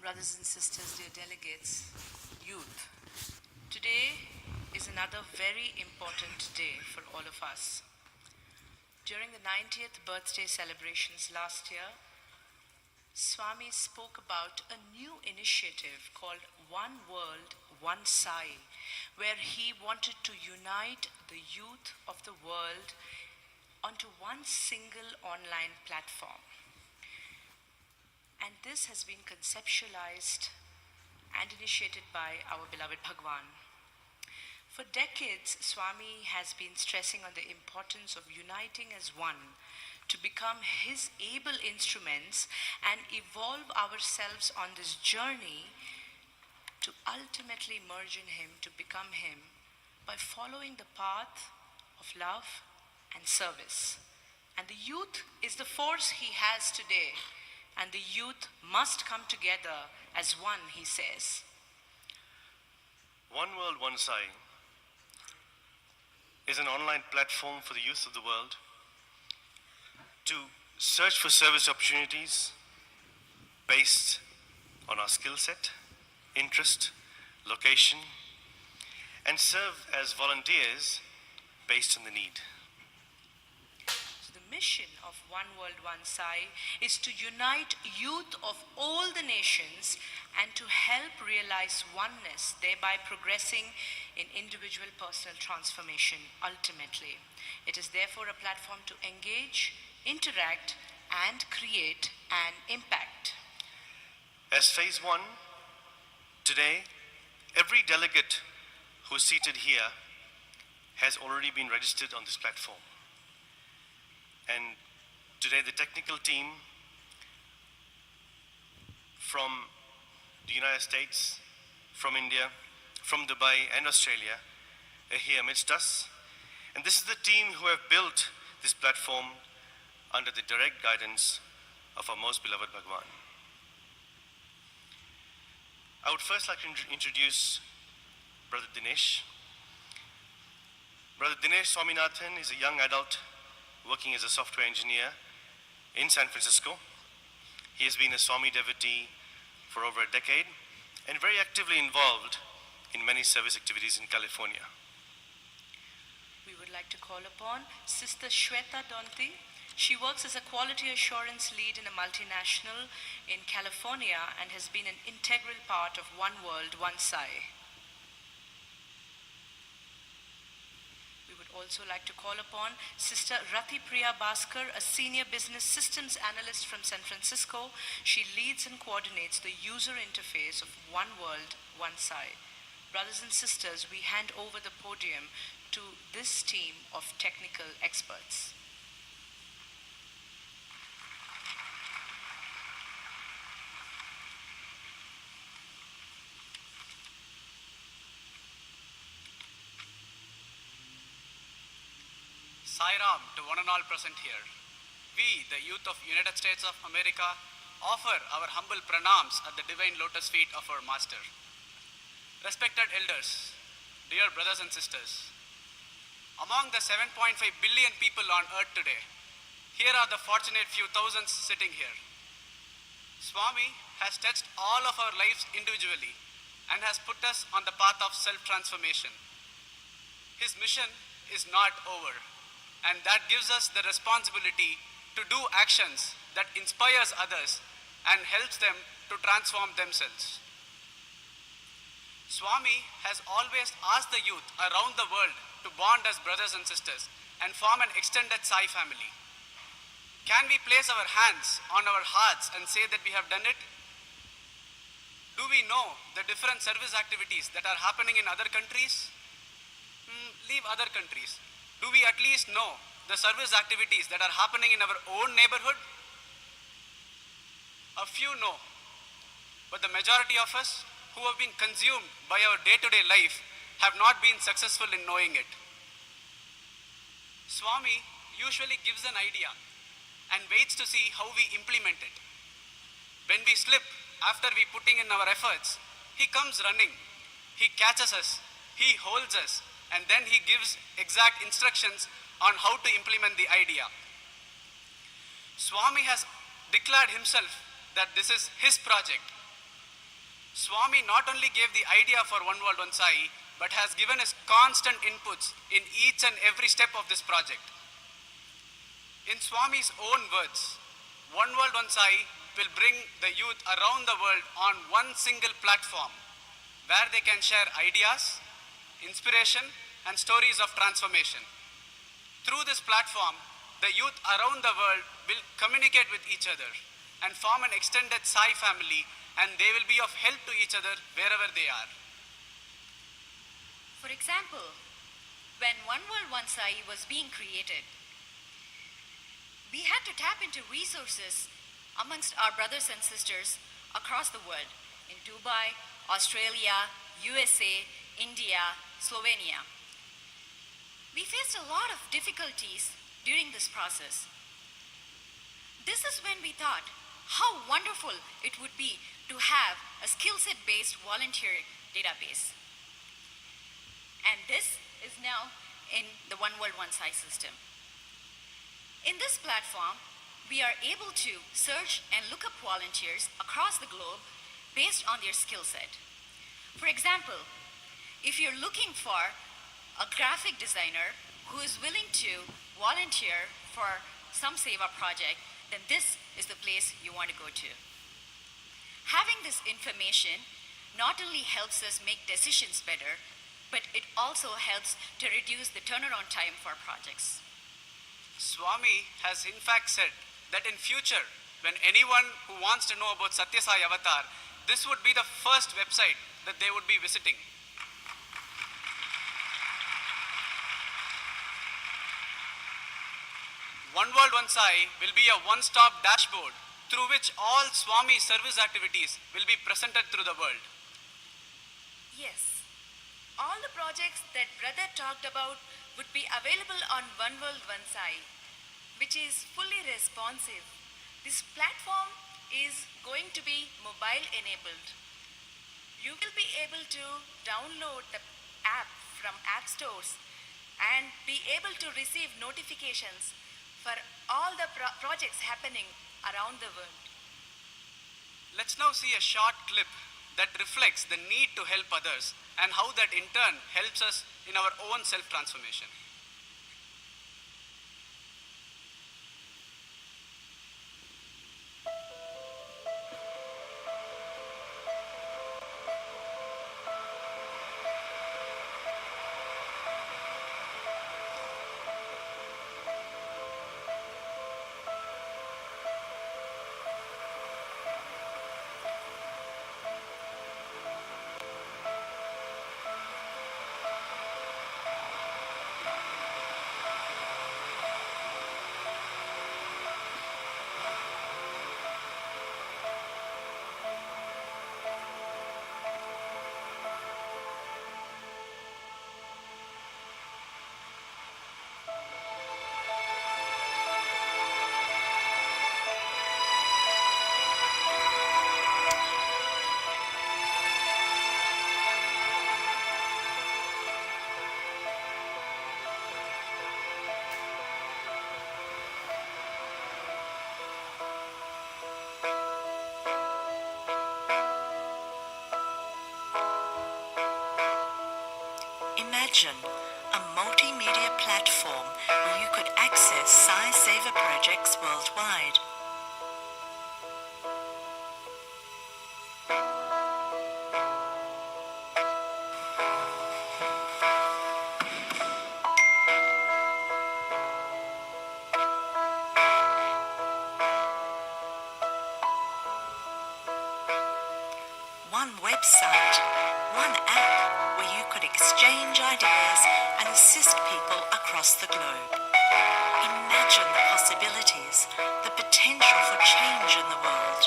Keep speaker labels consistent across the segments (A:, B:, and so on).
A: brothers and sisters, dear delegates, youth. Today is another very important day for all of us. During the 90th birthday celebrations last year, Swami spoke about a new initiative called One World, One Sai, where he wanted to unite the youth of the world onto one single online platform. And this has been conceptualized and initiated by our beloved Bhagwan. For decades, Swami has been stressing on the importance of uniting as one to become his able instruments and evolve ourselves on this journey to ultimately merge in him, to become him, by following the path of love and service. And the youth is the force he has today. And the youth must come together as one, he says.
B: One World, One Sai is an online platform for the youth of the world to search for service opportunities based on our skill set, interest, location, and serve as volunteers based on the need.
A: The mission of One World, One Sai is to unite youth of all the nations and to help realize oneness, thereby progressing in individual personal transformation ultimately. It is therefore a platform to engage, interact, and create an impact.
B: As phase one, today, every delegate who's seated here has already been registered on this platform. And today the technical team from the United States, from India, from Dubai and Australia are here amidst us. And this is the team who have built this platform under the direct guidance of our most beloved Bhagwan. I would first like to introduce Brother Dinesh. Brother Dinesh Swaminathan is a young adult working as a software engineer in San Francisco. He has been a Swami devotee for over a decade and very actively involved in many service activities in California.
A: We would like to call upon Sister Shweta Donti. She works as a quality assurance lead in a multinational in California and has been an integral part of One World, One Sai. Also like to call upon Sister Rati Priya Bhaskar, a senior business systems analyst from San Francisco. She leads and coordinates the user interface of One World, One Sai. Brothers and sisters, we hand over the podium to this team of technical experts.
C: Sai Ram to one and all present here. We, the youth of United States of America, offer our humble pranams at the divine lotus feet of our Master. Respected elders, dear brothers and sisters, among the 7.5 billion people on earth today, here are the fortunate few thousands sitting here. Swami has touched all of our lives individually and has put us on the path of self-transformation. His mission is not over. And that gives us the responsibility to do actions that inspires others and helps them to transform themselves. Swami has always asked the youth around the world to bond as brothers and sisters and form an extended Sai family. Can we place our hands on our hearts and say that we have done it? Do we know the different service activities that are happening in other countries? Leave other countries. Do we at least know the service activities that are happening in our own neighborhood? A few know, but the majority of us who have been consumed by our day-to-day life have not been successful in knowing it. Swami usually gives an idea and waits to see how we implement it. When we slip after we putting in our efforts, he comes running, he catches us, he holds us, and then he gives exact instructions on how to implement the idea. Swami has declared himself that this is his project. Swami not only gave the idea for One World One Sai, but has given his constant inputs in each and every step of this project. In Swami's own words, One World One Sai will bring the youth around the world on one single platform where they can share ideas, inspiration, and stories of transformation. Through this platform, the youth around the world will communicate with each other and form an extended Sai family, and they will be of help to each other wherever they are.
D: For example, when One World One Sai was being created, we had to tap into resources amongst our brothers and sisters across the world in Dubai, Australia, USA, India, Slovenia. We faced a lot of difficulties during this process. This is when we thought how wonderful it would be to have a skill set based volunteer database. And this is now in the One World One Sai system. In this platform, we are able to search and look up volunteers across the globe based on their skill set. For example, if you're looking for a graphic designer who is willing to volunteer for some Seva project, then this is the place you want to go to. Having this information not only helps us make decisions better, but it also helps to reduce the turnaround time for projects.
C: Swami has in fact said that in future, when anyone who wants to know about Sathya Sai Avatar, this would be the first website that they would be visiting. One World One Sai will be a one-stop dashboard through which all Swami service activities will be presented through the world.
E: Yes. All the projects that brother talked about would be available on One World One Sai, which is fully responsive. This platform is going to be mobile enabled. You will be able to download the app from app stores and be able to receive notifications for all the projects happening around the world.
C: Let's now see a short clip that reflects the need to help others and how that in turn helps us in our own self-transformation.
F: Imagine a multimedia platform where you could access Sai Seva projects worldwide. One website, one app where you could exchange ideas and assist people across the globe. Imagine the possibilities, the potential for change in the world.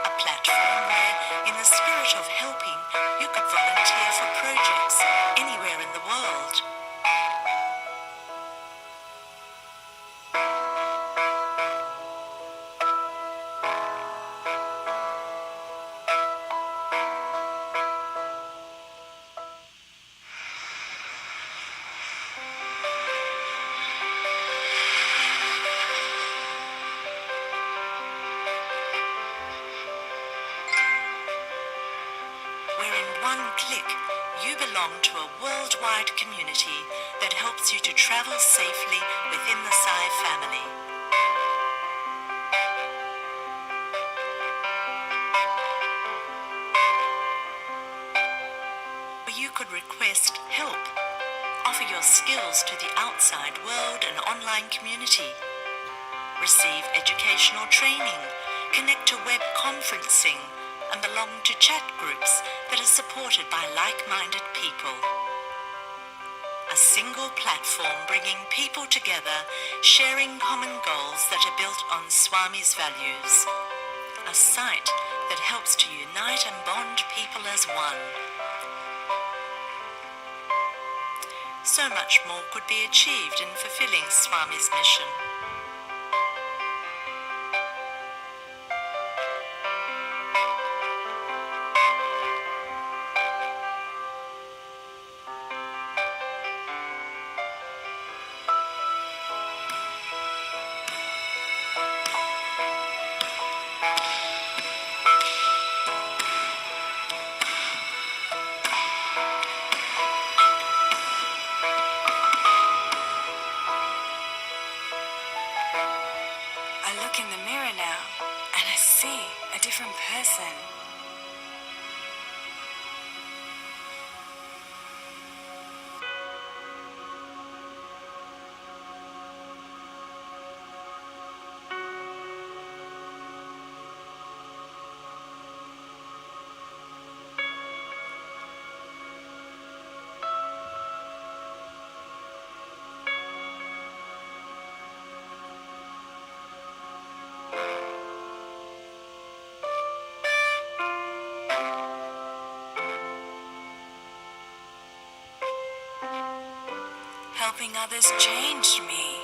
F: A platform where, in the spirit of helping, you could volunteer for projects anywhere in the world. one click, you belong to a worldwide community that helps you to travel safely within the Sai family. You could request help, offer your skills to the outside world and online community, receive educational training, connect to web conferencing, and belong to chat groups that are supported by like-minded people. A single platform bringing people together, sharing common goals that are built on Swami's values. A site that helps to unite and bond people as one. So much more could be achieved in fulfilling Swami's mission.
E: I look in the mirror now and I see a different person. Helping others changed me.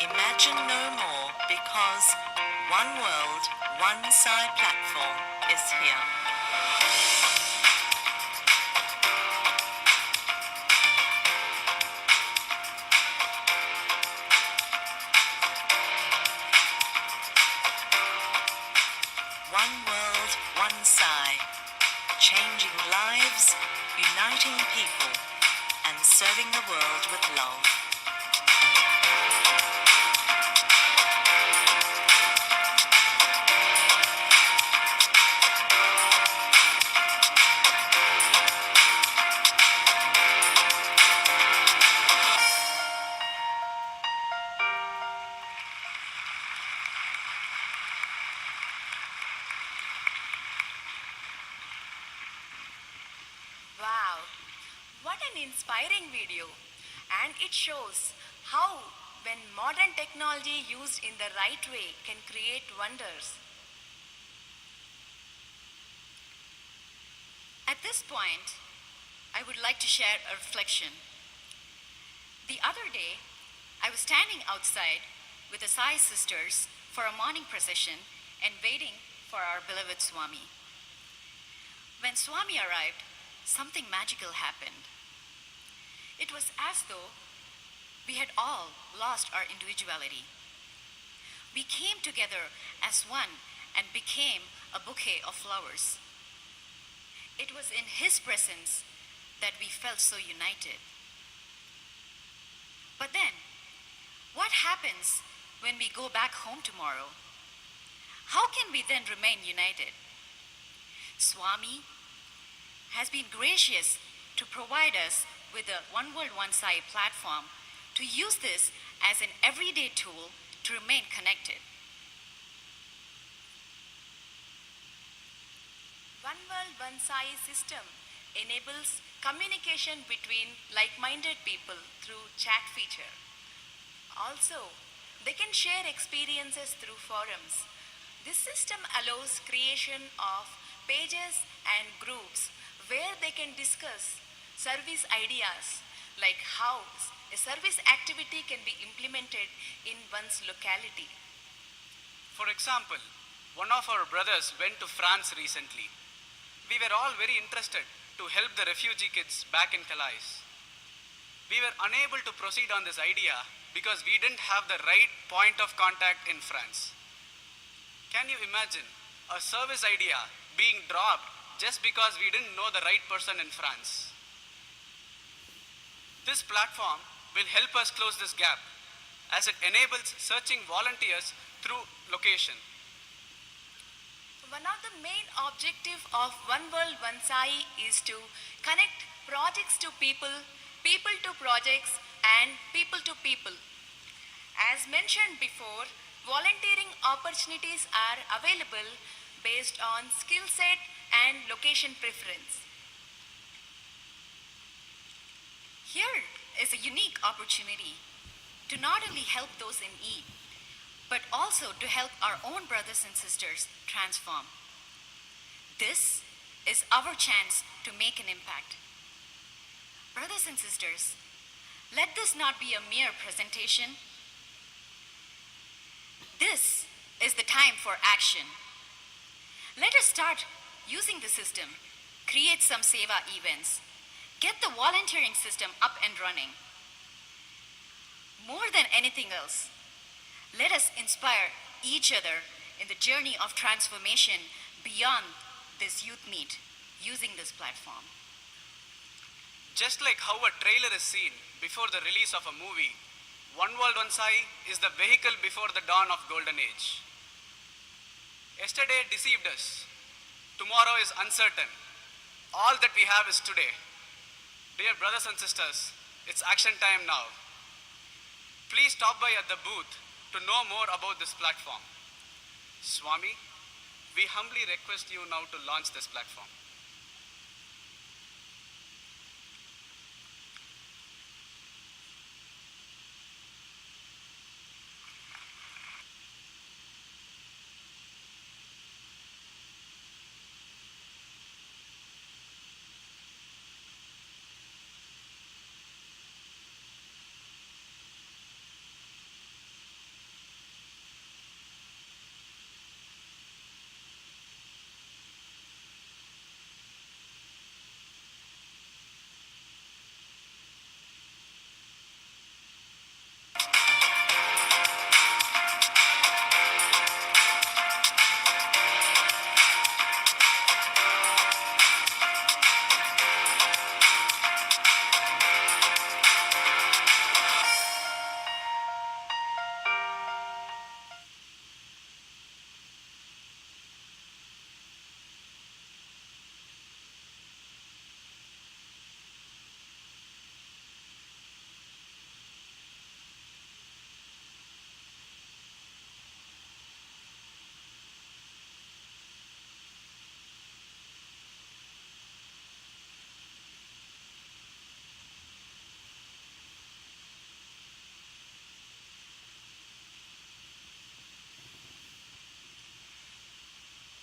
F: Imagine no more, because one world, one Sai platform is here. One world, one Sai, changing lives, uniting people, and serving the world with love.
E: Wow, what an inspiring video. And it shows how when modern technology used in the right way can create wonders.
D: At this point, I would like to share a reflection. The other day, I was standing outside with the Sai sisters for a morning procession and waiting for our beloved Swami. When Swami arrived, something magical happened. It was as though we had all lost our individuality. We came together as one and became a bouquet of flowers. It was in his presence that we felt so united. But then, what happens when we go back home tomorrow? How can we then remain united? Swami has been gracious to provide us with the One World One Sai platform to use this as an everyday tool to remain connected.
E: One World One Sai system enables communication between like-minded people through chat feature. Also, they can share experiences through forums. This system allows creation of pages and groups where they can discuss service ideas like how a service activity can be implemented in one's locality.
C: For example, one of our brothers went to France recently. We were all very interested to help the refugee kids back in Calais. We were unable to proceed on this idea because we didn't have the right point of contact in France. Can you imagine a service idea being dropped just because we didn't know the right person in France? This platform will help us close this gap as it enables searching volunteers through location.
E: One of the main objectives of One World One Sai is to connect projects to people, people to projects, and people to people. As mentioned before, volunteering opportunities are available based on skill set and location preference.
D: Here is a unique opportunity to not only help those in need, but also to help our own brothers and sisters transform. This is our chance to make an impact. Brothers and sisters, let this not be a mere presentation. This is the time for action. Let us start using the system, create some Seva events, get the volunteering system up and running. More than anything else, let us inspire each other in the journey of transformation beyond this youth meet using this platform.
C: Just like how a trailer is seen before the release of a movie, One World One Sai is the vehicle before the dawn of Golden Age. Yesterday deceived us. Tomorrow is uncertain. All that we have is today. Dear brothers and sisters, it's action time now. Please stop by at the booth to know more about this platform. Swami, we humbly request you now to launch this platform.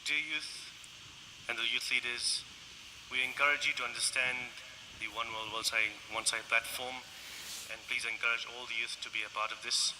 B: Dear youth and the youth leaders, we encourage you to understand the One World One Sai platform, and please encourage all the youth to be a part of this.